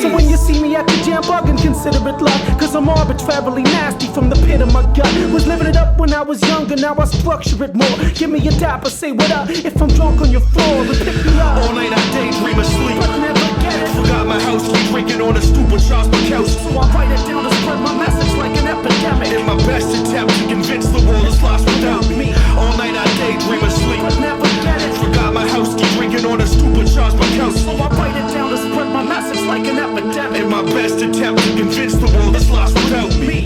So when you see me at the jam bugging, consider it luck, cause I'm arbitrarily nasty from the pit of my gut. Was living it up when I was younger, now I structure it more. Give me a dapper, say what up, if I'm drunk on your floor, and pick me up. All night I daydream and sleep, but never get it. Forgot my house, keep drinking on a stupid Charles McKell. So I write it down to spread my message like an epidemic. In my best attempt to convince the world it's lost without me. All night I daydream and sleep, but never get it. Forgot my house, keep drinking on a stupid Charles McKell. So I write it down to spread my message like an epidemic. In my best attempt to convince the world it's lost without me.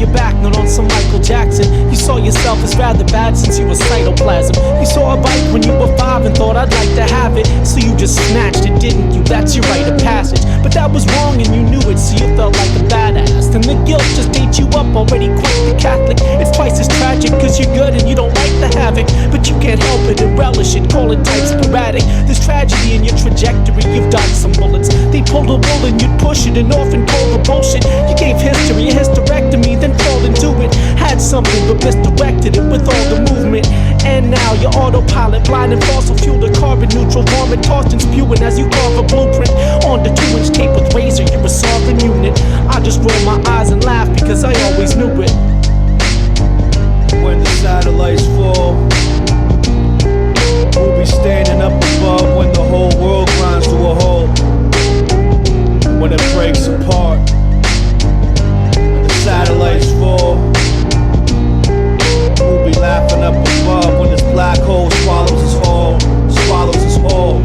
your back, not on some Michael Jackson. You saw yourself as rather bad since you were cytoplasm. You saw a bike when you were 5 and thought I'd like to have it, so you just snatched it, didn't you? That's your rite of passage. But that was wrong and you knew it, so you felt like a badass. And the guilt just ate you up, already quite the Catholic. It's twice as tragic, cause you're good and you don't like the havoc, but you can't help it and relish it, call it type sporadic. There's tragedy in your trajectory, you've dodged some bullets. They pulled a wool and you'd push it, and often called the bullshit. You gave history a hysterectomy, then crawled into it. Had something but misdirected it with all the movement. And now your autopilot, blind and fossil fuel to carbon neutral vomit, tossed and spewing as you carve a blueprint on the 2-inch tape with razor. You're a sovereign unit. I just roll my eyes and laugh because I always knew it. When the satellites fall, we'll be standing up above when the whole world grinds to a halt. When it breaks apart, when the satellites fall, we'll be laughing up above when this black hole swallows us all, swallows us all.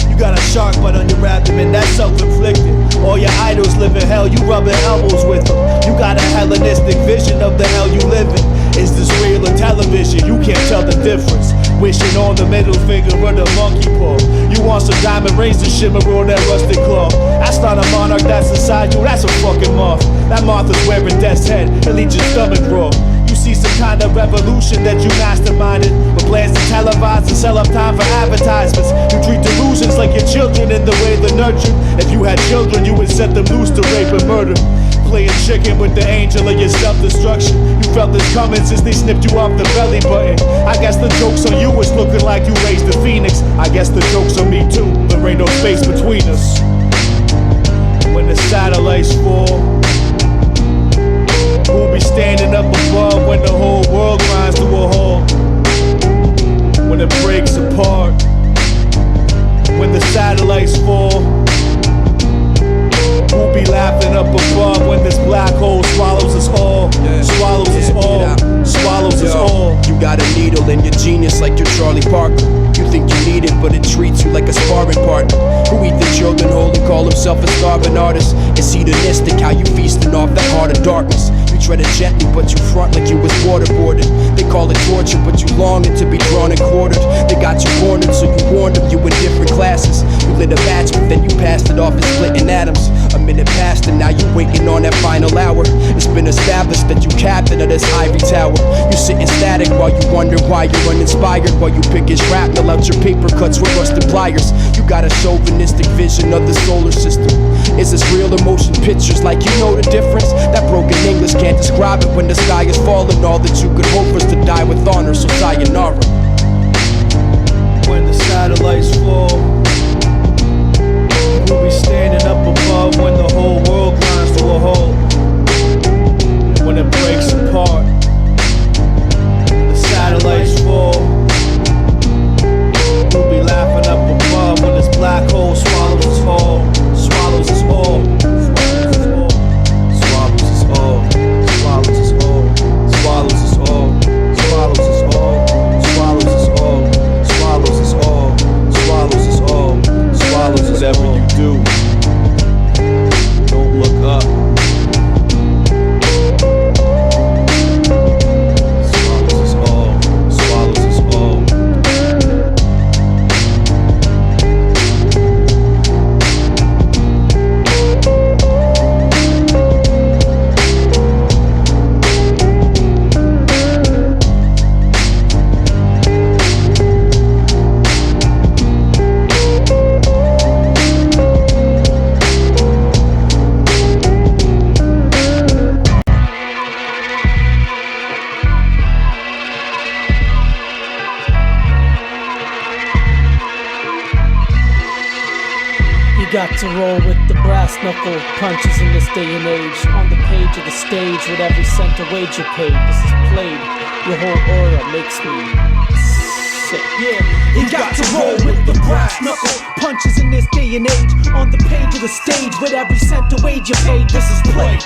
You got a shark bite on your abdomen, that's self-inflicted. All your idols live in hell, you rubbing elbows with them. You got a Hellenistic vision of the hell you live in. Is this real or television? You can't tell the difference. Wishing on the middle finger or the monkey paw. You want some diamond rings to shimmer on that rusted claw. That's not a monarch that's inside you, that's a fucking moth. That moth is wearing death's head, it leaves your stomach raw. You see some kind of revolution that you masterminded, with plans to televise and sell up time for advertisements. You treat delusions like your children in the way they're nurtured. If you had children, you would set them loose to rape and murder. Playing chicken with the angel of your self-destruction. You felt this coming since they snipped you off the belly button. I guess the joke's on you, it's looking like you raised the phoenix. I guess the joke's on me too, there ain't no space between us. When the satellites fall, we'll be standing up above when the whole world grinds to a halt. When it breaks apart, when the satellites fall, we'll be laughing up above when this black hole swallows us all, swallows us all, swallows us all. You got a needle in your genius like you're Charlie Parker. You think you need it, but it treats you like a sparring partner. Who eat the children whole and call himself a starving artist. It's hedonistic how you feasting off that heart of darkness. You tread it gently, but you front like you was waterboarded. They call it torture, but you longing to be drawn and quartered. They got you cornered, so you warned them you in different classes. You lit a match, but then you passed it off as splitting atoms. A minute passed and now you waiting on that final hour. It's been established that you captain of this ivory tower. You sitting static while you wonder why you're uninspired, while you pick his shrapnel out your paper cuts with rusted pliers. You got a chauvinistic vision of the solar system. Is this real or motion pictures? Like you know the difference? That broken English can't describe it when the sky is falling. All that you could hope was to die with honor, so sayonara. When the satellites fall, we'll be standing up above when the whole world grinds to a halt. And when it breaks apart, when the satellites fall, we'll be laughing up above when this black hole swallows us all, swallows us all, swallows us all, swallows us all, swallows us all, swallows us all, swallows us all, swallows us all, swallows us all, swallows us all. Whatever you do, don't look up. Swallows us all, swallows us all. Got to roll with the brass knuckle punches in this day and age. On the page of the stage with every cent of wage you paid. This is played, your whole aura makes me sick. Yeah, you got to roll with the brass knuckle punches in this day and age. On the page of the stage with every cent of wage you paid. This is played.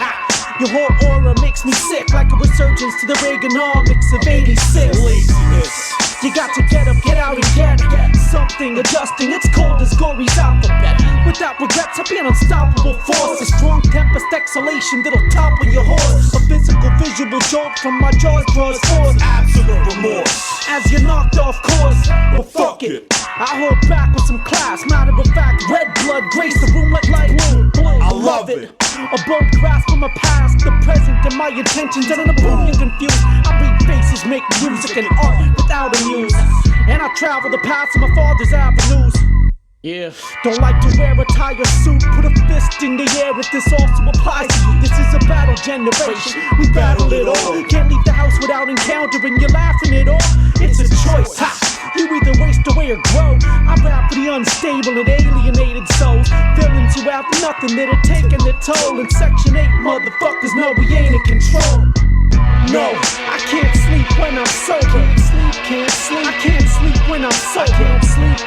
Your whole aura makes me sick, like a resurgence to the Reaganomics of 86. Laziness. You got to get up, get out and get something adjusting. It's cold as Gory's alphabet. Without regrets of being unstoppable force. A strong tempest exhalation that'll topple your horse. A physical visual jolt from my jaws draws force. Absolute remorse. As you're knocked off course, well fuck it. I hold back with some class. Matter of fact, red blood grace the room like light blue. I love it. A bold grasp from my past, the present, and my intentions, and an opinion confused. I read faces, make music and art without a muse. And I travel the paths of my father's avenues. Yeah. Don't like to wear a tire suit. Put a fist in the air if this also applies to you. This is a battle generation. We battle it all. Can't leave the house without encountering you laughing it off. It's a choice. Ha! You either waste away or grow. I rap for the unstable and alienated souls. Villains who have nothing that are taking their toll. In Section 8, motherfuckers know we ain't in control. No, I can't sleep when I'm sober. Can't sleep. I can't sleep when I'm sober.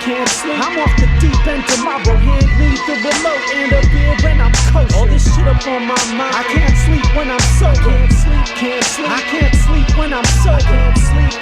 Can't sleep. I'm off the deep end tomorrow. Hand me the remote and a beer when I'm kosher. All this shit up on my mind. I can't sleep when I'm sober. Can't sleep. I can't sleep when I'm sober.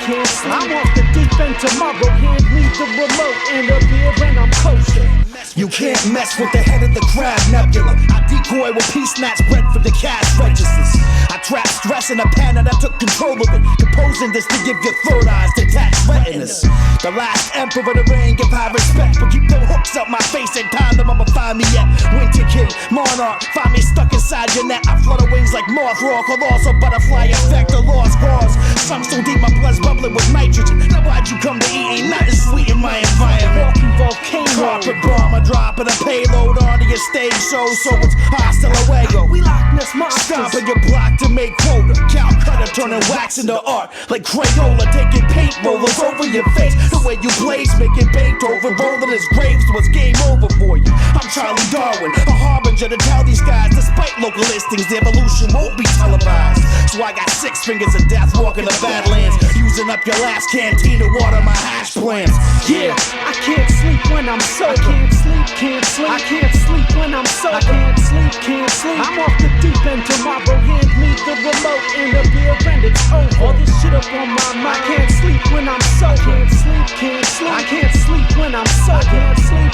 Can't sleep. I'm off the deep end tomorrow. Hand me the remote and a beer when I'm kosher. You can't mess with the head of the crab nebula. I decoy with peace snatch bread for the cash registers. I trap stress in a pen and I took control of it. Composing this to give your third eyes detached retinas. The last emperor of the rain, give high respect, but keep them hooks up my face and time them I'ma find me at. Winter King, Monarch, find me stuck inside your net. I flutter wings like Mothra, colossal butterfly effect, the lost cause. Sunk so deep my blood's bubbling with nitrogen. Now why'd you come to eat? Ain't nothing sweet in my environment. Walking volcano. Carpet bomb, I'm dropping a payload onto your stage show, so it's hostile awego. We Loch Ness monsters. Stomping your block to make quota. Calcutta turning wax into art like Crayola, taking paint rollers over your face. The way you blaze, making Beethoven rolling his graves, so it's game over for you. I'm Charlie Darwin, a harbinger to tell these guys, despite local listings, the evolution won't be televised. So I got 6 fingers of death walking the Badlands, using up your last canteen to water my hash plants. Yeah, I can't sleep when I'm sober. Can't sleep. I can't sleep when I'm sober. Can't sleep. I'm off the deep end tomorrow. Hand me the remote and a beer and it's over. All this shit up on my mind. I can't sleep when I'm sober. Can't sleep. I can't sleep when I'm sober.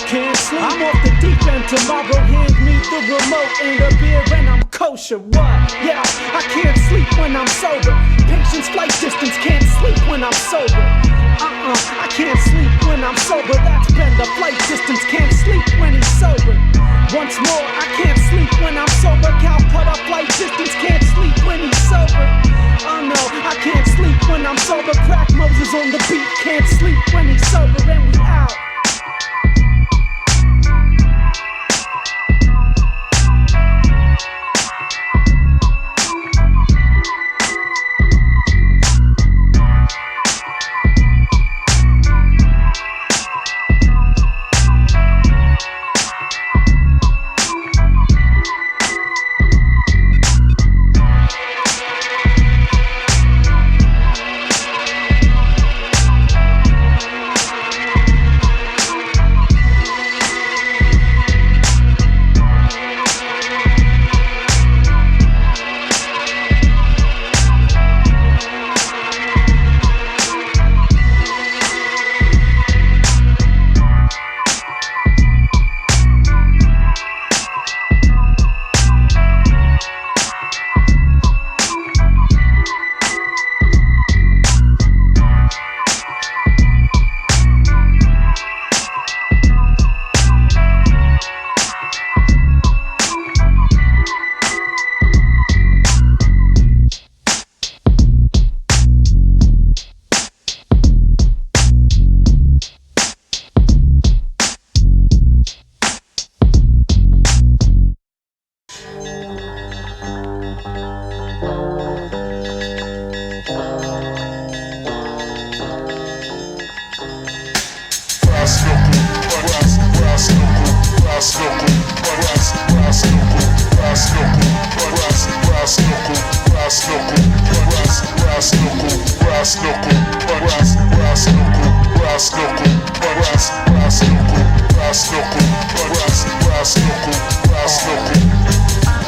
Can't sleep. I'm off the deep end tomorrow. Hand me the remote and a beer and I'm kosher. What? Yeah, I can't sleep when I'm sober. Patience, flight distance. Can't sleep when I'm sober. I can't sleep when I'm sober. That's been the flight distance. Can't sleep when he's sober. Once more, I can't sleep when I'm sober. Calcutta flight distance. Can't sleep when he's sober. Oh no, I can't sleep when I'm sober. Crack Moses on the beat. Can't sleep when he's sober. And we out.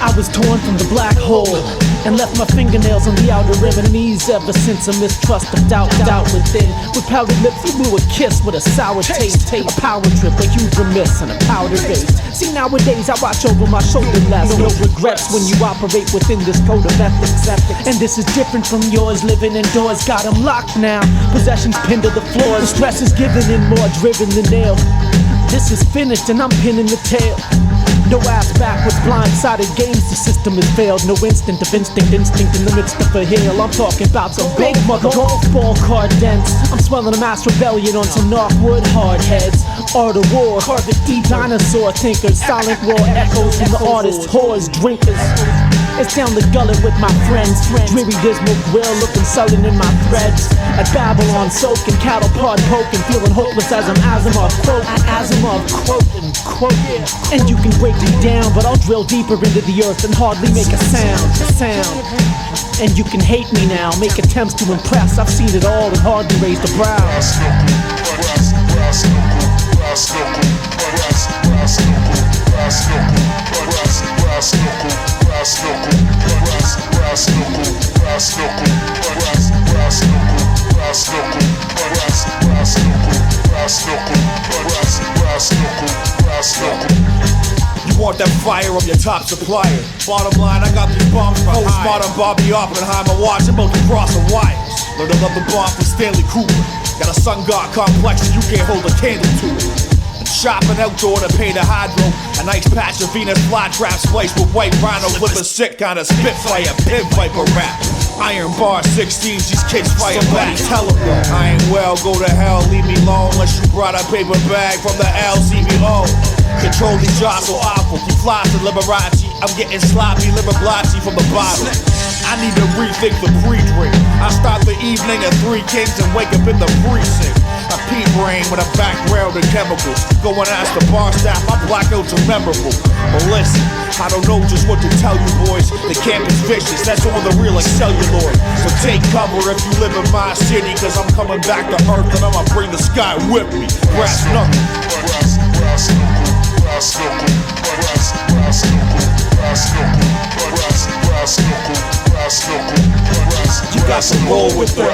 I was torn from the black hole. and left my fingernails on the outer rim and knees ever since a mistrust of doubt within. With powdered lips, you blew a kiss with a sour taste. A power trip, a huge remiss, and a powder base. See, nowadays I watch over my shoulder less. No regrets when you operate within this code of ethics. And this is different from yours. Living indoors, got 'em locked now. Possessions pinned to the floor. The stress is given and more driven than nail. This is finished and I'm pinning the tail. No ass backwards, blindsided games, the system has failed. No instinct of instinct in the midst of a hill. I'm talking about some big mother golf ball card dents. I'm swelling a mass rebellion on some Northwood hard heads. Art of war, carpet deep dinosaur thinkers. Silent raw echoes from the artists, whores, drinkers. It's down the gullet with my friends. Dreary dismal Qwel looking sullen in my threads. At Babylon soaking, cattle pod poking, feeling hopeless as I'm Asimov quoting. And you can break me down, but I'll drill deeper into the earth and hardly make a sound. And you can hate me now, make attempts to impress. I've seen it all and hardly raised a brow. You want that fire, I'm your top supplier. Bottom line, I got these bombs from Postmodern Bobby Oppenheimer, watching both across the wires. Learned to love the bomb from Stanley Cooper. Got a sun god complex and you can't hold a candle to it. Shopping outdoor to pay the hydro. A nice patch of Venus flytrap spliced with white rhino. Flip a sick kind of spitfire, pit viper rap. Iron bar 16s, these kids fire back. Tell them I ain't well, go to hell, leave me alone. Unless you brought a paper bag from the LCBO. Control these jars so awful, keep flies to Liberace. I'm getting sloppy, Liberace from the bottle. I need to rethink the pre-drink. I start the evening at Three Kings and wake up in the precinct. I pee brain with a background of chemicals. Go and ask the bar staff, my blackouts are memorable. But listen, I don't know just what to tell you boys. The camp is vicious, that's all the real like celluloid. So take cover if you live in my city, cause I'm coming back to earth and I'ma bring the sky with me. Brass knuckles. You got some roll with it.